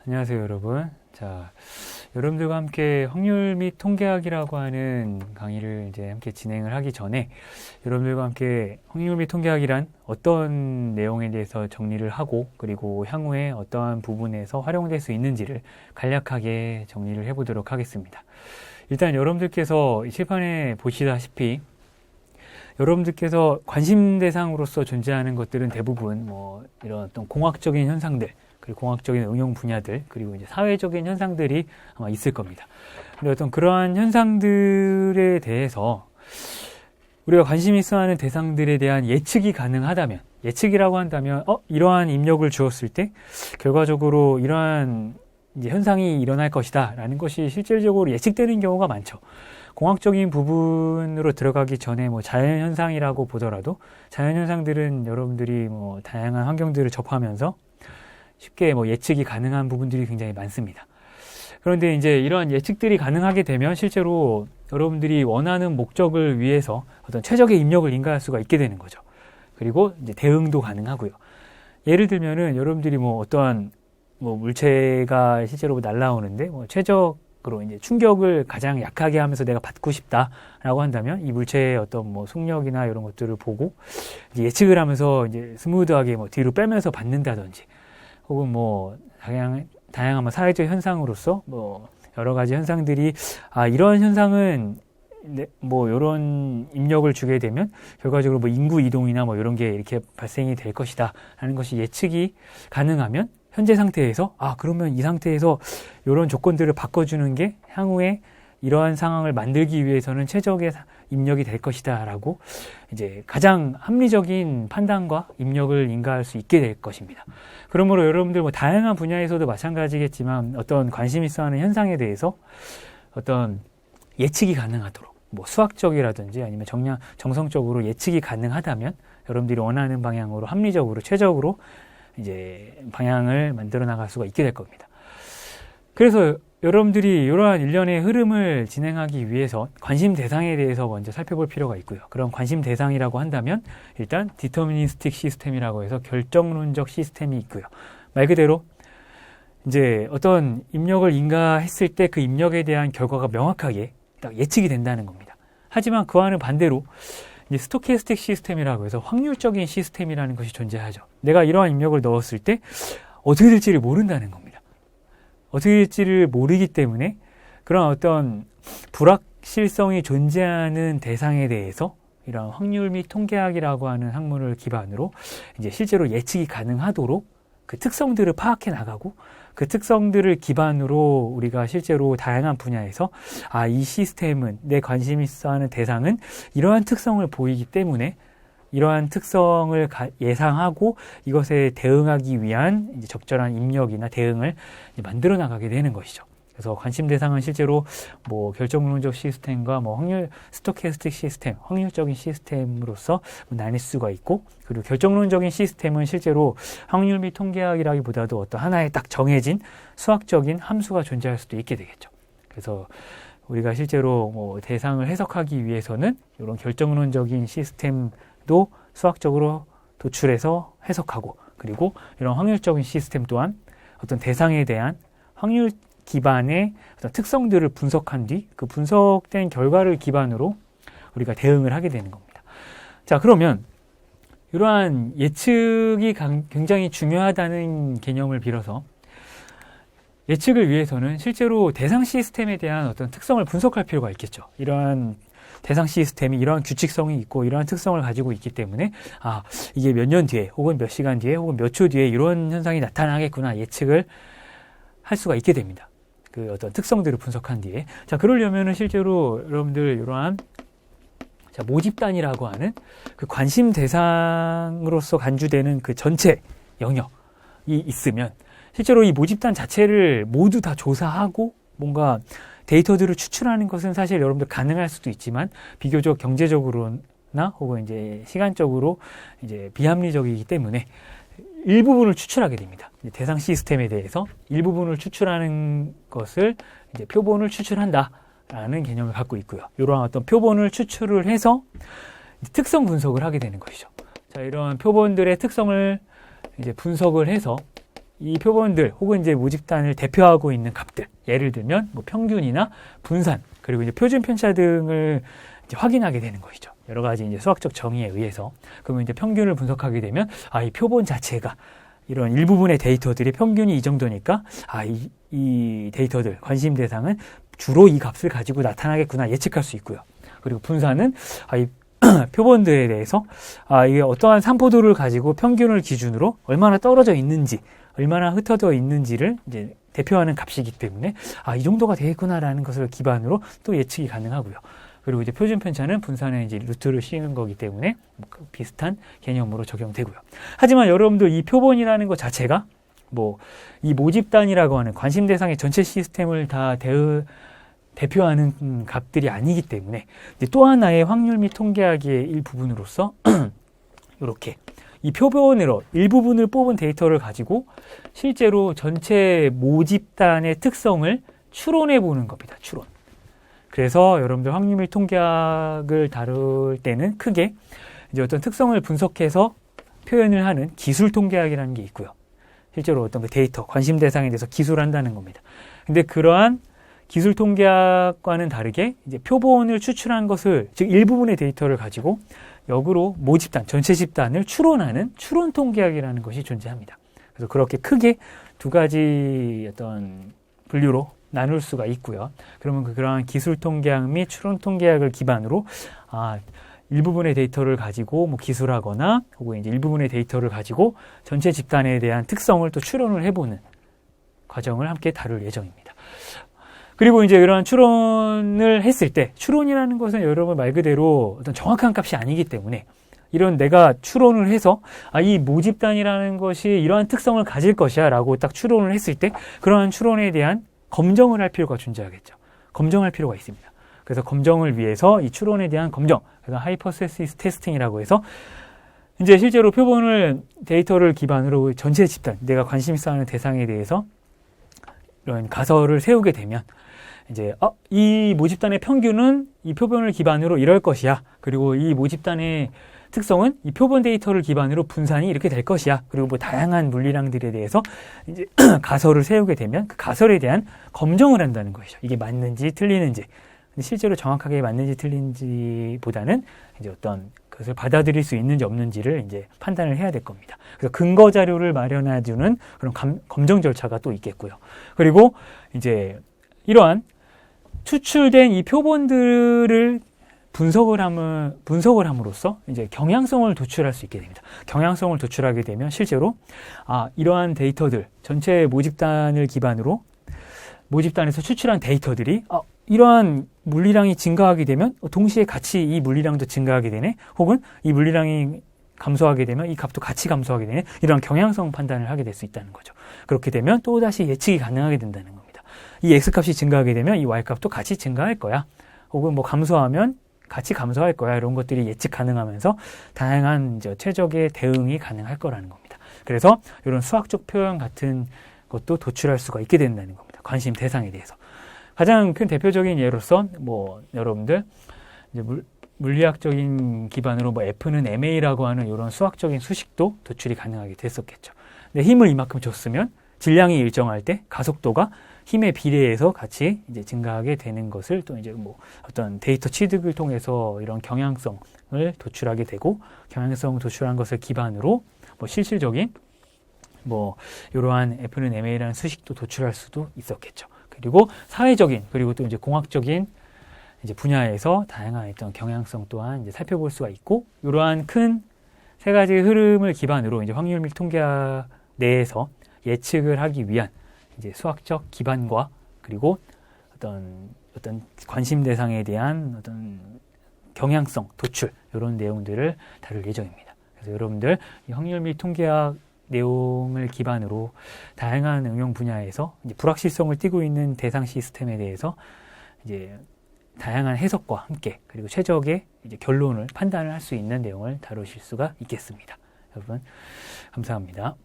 안녕하세요, 여러분. 자, 여러분들과 함께 확률 및 통계학이라고 하는 강의를 이제 함께 진행을 하기 전에 여러분들과 함께 확률 및 통계학이란 어떤 내용에 대해서 정리를 하고 그리고 향후에 어떠한 부분에서 활용될 수 있는지를 간략하게 정리를 해보도록 하겠습니다. 일단 여러분들께서 칠판에 보시다시피 여러분들께서 관심 대상으로서 존재하는 것들은 대부분 이런 어떤 공학적인 현상들, 그리고 공학적인 응용 분야들, 그리고 이제 사회적인 현상들이 아마 있을 겁니다. 근데 어떤 그러한 현상들에 대해서 우리가 관심 있어 하는 대상들에 대한 예측이 가능하다면, 예측이라고 한다면, 이러한 입력을 주었을 때, 결과적으로 이러한 이제 현상이 일어날 것이다, 라는 것이 실질적으로 예측되는 경우가 많죠. 공학적인 부분으로 들어가기 전에 자연현상이라고 보더라도, 자연현상들은 여러분들이 다양한 환경들을 접하면서 쉽게 예측이 가능한 부분들이 굉장히 많습니다. 그런데 이제 이러한 예측들이 가능하게 되면 실제로 여러분들이 원하는 목적을 위해서 어떤 최적의 입력을 인가할 수가 있게 되는 거죠. 그리고 이제 대응도 가능하고요. 예를 들면은 여러분들이 어떠한 물체가 실제로 날아오는데 최적으로 이제 충격을 가장 약하게 하면서 내가 받고 싶다라고 한다면 이 물체의 어떤 속력이나 이런 것들을 보고 이제 예측을 하면서 이제 스무드하게 뒤로 빼면서 받는다든지 혹은 다양한 사회적 현상으로서 여러 가지 현상들이 이런 현상은 이런 입력을 주게 되면 결과적으로 인구 이동이나 이런 게 이렇게 발생이 될 것이다 라는 것이 예측이 가능하면 현재 상태에서 그러면 이 상태에서 이런 조건들을 바꿔주는 게 향후에 이러한 상황을 만들기 위해서는 최적의 입력이 될 것이다 라고 이제 가장 합리적인 판단과 입력을 인가할 수 있게 될 것입니다. 그러므로 여러분들 다양한 분야에서도 마찬가지겠지만 어떤 관심 있어 하는 현상에 대해서 어떤 예측이 가능하도록 수학적이라든지 아니면 정성적으로 예측이 가능하다면 여러분들이 원하는 방향으로 합리적으로 최적으로 이제 방향을 만들어 나갈 수가 있게 될 겁니다. 그래서 여러분들이 이러한 일련의 흐름을 진행하기 위해서 관심 대상에 대해서 먼저 살펴볼 필요가 있고요. 그런 관심 대상이라고 한다면 일단 디터미니스틱 시스템이라고 해서 결정론적 시스템이 있고요. 말 그대로 이제 어떤 입력을 인가했을 때 그 입력에 대한 결과가 명확하게 딱 예측이 된다는 겁니다. 하지만 그와는 반대로 이제 스토캐스틱 시스템이라고 해서 확률적인 시스템이라는 것이 존재하죠. 내가 이러한 입력을 넣었을 때 어떻게 될지를 모른다는 겁니다. 어떻게 될지를 모르기 때문에 그런 어떤 불확실성이 존재하는 대상에 대해서 이런 확률 및 통계학이라고 하는 학문을 기반으로 이제 실제로 예측이 가능하도록 그 특성들을 파악해 나가고 그 특성들을 기반으로 우리가 실제로 다양한 분야에서 이 시스템은 내 관심 있어 하는 대상은 이러한 특성을 보이기 때문에 이러한 특성을 예상하고 이것에 대응하기 위한 이제 적절한 입력이나 대응을 만들어 나가게 되는 것이죠. 그래서 관심 대상은 실제로 결정론적 시스템과 스토캐스틱 시스템, 확률적인 시스템으로서 나뉠 수가 있고, 그리고 결정론적인 시스템은 실제로 확률 및 통계학이라기보다도 어떤 하나의 딱 정해진 수학적인 함수가 존재할 수도 있게 되겠죠. 그래서 우리가 실제로 대상을 해석하기 위해서는 이런 결정론적인 시스템도 수학적으로 도출해서 해석하고, 그리고 이런 확률적인 시스템 또한 어떤 대상에 대한 확률 기반의 어떤 특성들을 분석한 뒤 그 분석된 결과를 기반으로 우리가 대응을 하게 되는 겁니다. 자, 그러면 이러한 예측이 굉장히 중요하다는 개념을 빌어서 예측을 위해서는 실제로 대상 시스템에 대한 어떤 특성을 분석할 필요가 있겠죠. 이러한 대상 시스템이 이러한 규칙성이 있고 이러한 특성을 가지고 있기 때문에 이게 몇 년 뒤에 혹은 몇 시간 뒤에 혹은 몇 초 뒤에 이런 현상이 나타나겠구나 예측을 할 수가 있게 됩니다. 그 어떤 특성들을 분석한 뒤에. 자, 그러려면은 실제로 여러분들 이러한 모집단이라고 하는 그 관심 대상으로서 간주되는 그 전체 영역이 있으면 실제로 이 모집단 자체를 모두 다 조사하고 뭔가 데이터들을 추출하는 것은 사실 여러분들 가능할 수도 있지만 비교적 경제적으로나 혹은 이제 시간적으로 이제 비합리적이기 때문에 일부분을 추출하게 됩니다. 대상 시스템에 대해서 일부분을 추출하는 것을 이제 표본을 추출한다라는 개념을 갖고 있고요. 이러한 어떤 표본을 추출을 해서 특성 분석을 하게 되는 것이죠. 자, 이러한 표본들의 특성을 이제 분석을 해서 이 표본들 혹은 이제 모집단을 대표하고 있는 값들, 예를 들면 뭐 평균이나 분산, 그리고 이제 표준 편차 등을 이제 확인하게 되는 것이죠. 여러 가지 이제 수학적 정의에 의해서. 그러면 이제 평균을 분석하게 되면 이 표본 자체가 이런 일부분의 데이터들이 평균이 이 정도니까 이 데이터들 관심 대상은 주로 이 값을 가지고 나타나겠구나 예측할 수 있고요. 그리고 분산은 이 표본들에 대해서 이게 어떠한 산포도를 가지고 평균을 기준으로 얼마나 떨어져 있는지, 얼마나 흩어져 있는지를 이제 대표하는 값이기 때문에 이 정도가 되겠구나라는 것을 기반으로 또 예측이 가능하고요. 그리고 이제 표준 편차는 분산에 이제 루트를 씌우는 거기 때문에 비슷한 개념으로 적용되고요. 하지만 여러분들 이 표본이라는 것 자체가 뭐 이 모집단이라고 하는 관심 대상의 전체 시스템을 다 대표하는 값들이 아니기 때문에 이제 또 하나의 확률 및 통계학의 일부분으로서 이렇게 이 표본으로 일부분을 뽑은 데이터를 가지고 실제로 전체 모집단의 특성을 추론해 보는 겁니다. 추론. 그래서 여러분들 확률 및 통계학을 다룰 때는 크게 이제 어떤 특성을 분석해서 표현을 하는 기술 통계학이라는 게 있고요. 실제로 어떤 그 데이터, 관심 대상에 대해서 기술한다는 겁니다. 근데 그러한 기술 통계학과는 다르게 이제 표본을 추출한 것을, 즉 일부분의 데이터를 가지고 역으로 모집단, 전체 집단을 추론하는 추론 통계학이라는 것이 존재합니다. 그래서 그렇게 크게 두 가지 어떤 분류로 나눌 수가 있고요. 그러면 그러한 기술 통계학 및 추론 통계학을 기반으로 일부분의 데이터를 가지고 뭐 기술하거나 혹은 이제 일부분의 데이터를 가지고 전체 집단에 대한 특성을 또 추론을 해보는 과정을 함께 다룰 예정입니다. 그리고 이제 이러한 추론을 했을 때, 추론이라는 것은 여러분 말 그대로 어떤 정확한 값이 아니기 때문에 이런 내가 추론을 해서 이 모집단이라는 것이 이러한 특성을 가질 것이야 라고 딱 추론을 했을 때 그러한 추론에 대한 검정을 할 필요가 존재하겠죠. 검정할 필요가 있습니다. 그래서 검정을 위해서 이 추론에 대한 검정, 그래서 하이퍼세시스 테스팅이라고 해서 이제 실제로 표본을 데이터를 기반으로 전체 집단, 내가 관심 있어 하는 대상에 대해서 이런 가설을 세우게 되면 이제 이 모집단의 평균은 이 표본을 기반으로 이럴 것이야. 그리고 이 모집단의 특성은 이 표본 데이터를 기반으로 분산이 이렇게 될 것이야. 그리고 뭐 다양한 물리량들에 대해서 이제 가설을 세우게 되면 그 가설에 대한 검정을 한다는 것이죠. 이게 맞는지 틀리는지. 근데 실제로 정확하게 맞는지 틀린지보다는 이제 어떤 그것을 받아들일 수 있는지 없는지를 이제 판단을 해야 될 겁니다. 그래서 근거 자료를 마련해주는 그런 검정 절차가 또 있겠고요. 그리고 이제 이러한 추출된 이 표본들을 분석을 함으로써 이제 경향성을 도출할 수 있게 됩니다. 경향성을 도출하게 되면 실제로 이러한 데이터들, 전체 모집단을 기반으로 모집단에서 추출한 데이터들이 이러한 물리량이 증가하게 되면 동시에 같이 이 물리량도 증가하게 되네, 혹은 이 물리량이 감소하게 되면 이 값도 같이 감소하게 되네, 이런 경향성 판단을 하게 될 수 있다는 거죠. 그렇게 되면 또다시 예측이 가능하게 된다는 겁니다. 이 X값이 증가하게 되면 이 Y값도 같이 증가할 거야, 혹은 뭐 감소하면 같이 감소할 거야, 이런 것들이 예측 가능하면서 다양한 이제 최적의 대응이 가능할 거라는 겁니다. 그래서 이런 수학적 표현 같은 것도 도출할 수가 있게 된다는 겁니다. 관심 대상에 대해서. 가장 큰 대표적인 예로서 뭐 여러분들 이제 물리학적인 기반으로 뭐 F는 ma라고 하는 이런 수학적인 수식도 도출이 가능하게 됐었겠죠. 근데 힘을 이만큼 줬으면 질량이 일정할 때 가속도가 힘에 비례해서 같이 이제 증가하게 되는 것을 또 이제 뭐 어떤 데이터 취득을 통해서 이런 경향성을 도출하게 되고, 경향성 도출한 것을 기반으로 뭐 실질적인 뭐 이러한 F는 ma라는 수식도 도출할 수도 있었겠죠. 그리고 사회적인, 그리고 또 이제 공학적인 이제 분야에서 다양한 어떤 경향성 또한 이제 살펴볼 수가 있고, 이러한 큰 세 가지 흐름을 기반으로 이제 확률 및 통계학 내에서 예측을 하기 위한 이제 수학적 기반과 그리고 어떤 관심 대상에 대한 어떤 경향성 도출, 이런 내용들을 다룰 예정입니다. 그래서 여러분들 이 확률 및 통계학 내용을 기반으로 다양한 응용 분야에서 이제 불확실성을 띠고 있는 대상 시스템에 대해서 이제 다양한 해석과 함께 그리고 최적의 이제 결론을 판단을 할 수 있는 내용을 다루실 수가 있겠습니다. 여러분 감사합니다.